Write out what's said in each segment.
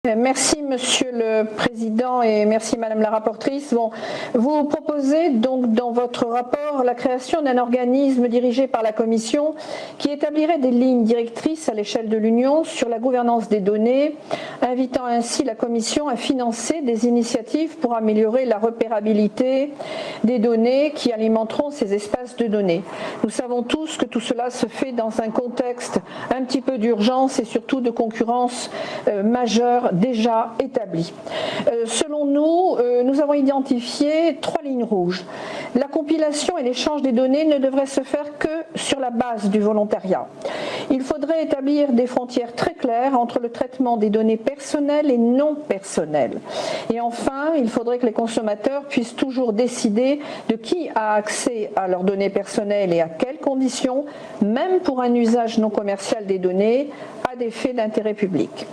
Merci Monsieur le Président et merci Madame la rapporteure. Vous proposez donc dans votre rapport la création d'un organisme dirigé par la Commission qui établirait des lignes directrices à l'échelle de l'Union sur la gouvernance des données, invitant ainsi la Commission à financer des initiatives pour améliorer la repérabilité des données qui alimenteront ces espaces de données. Nous savons tous que tout cela se fait dans un contexte un petit peu d'urgence et surtout de concurrence majeure déjà établi. Selon nous, nous avons identifié 3 lignes rouges. La compilation et l'échange des données ne devraient se faire que sur la base du volontariat. Il faudrait établir des frontières très claires entre le traitement des données personnelles et non personnelles. Et enfin, il faudrait que les consommateurs puissent toujours décider de qui a accès à leurs données personnelles et à quelles conditions, même pour un usage non commercial des données, à des faits d'intérêt public.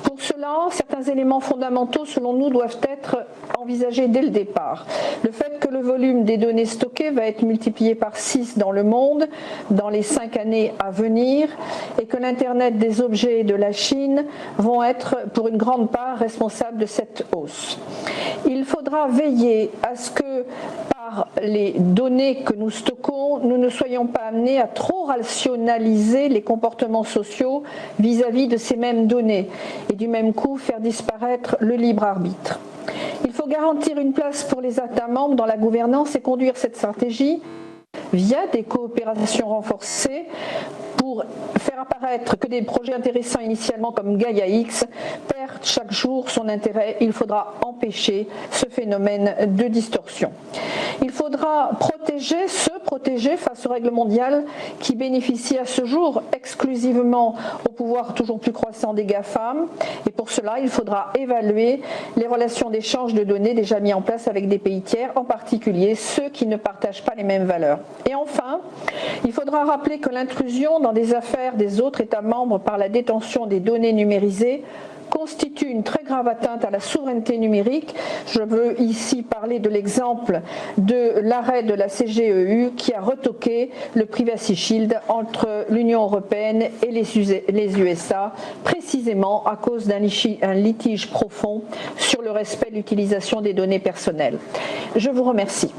Pour cela, certains éléments fondamentaux, selon nous, doivent être envisagés dès le départ. Le fait que le volume des données stockées va être multiplié par 6 dans le monde dans les 5 années à venir et que l'Internet des objets de la Chine vont être pour une grande part responsables de cette hausse. Il faudra veiller à ce que par les données que nous stockons, nous ne soyons pas amenés à trop rationaliser les comportements sociaux vis-à-vis de ces mêmes données et du même coup faire disparaître le libre arbitre. Il faut garantir une place pour les États membres dans la gouvernance et conduire cette stratégie via des coopérations renforcées pour faire apparaître que des projets intéressants initialement comme Gaia X perdent chaque jour son intérêt. Il faudra empêcher ce phénomène de distorsion. Il faudra se protéger face aux règles mondiales qui bénéficient à ce jour exclusivement au pouvoir toujours plus croissant des GAFAM. Et pour cela, il faudra évaluer les relations d'échange de données déjà mis en place avec des pays tiers, en particulier ceux qui ne partagent pas les mêmes valeurs. Et enfin, il faudra rappeler que l'intrusion dans des affaires des autres États membres par la détention des données numérisées constitue une très grave atteinte à la souveraineté numérique. Je veux ici parler de l'exemple de l'arrêt de la CGEU qui a retoqué le Privacy Shield entre l'Union européenne et les USA, précisément à cause d'un litige profond sur le respect de l'utilisation des données personnelles. Je vous remercie.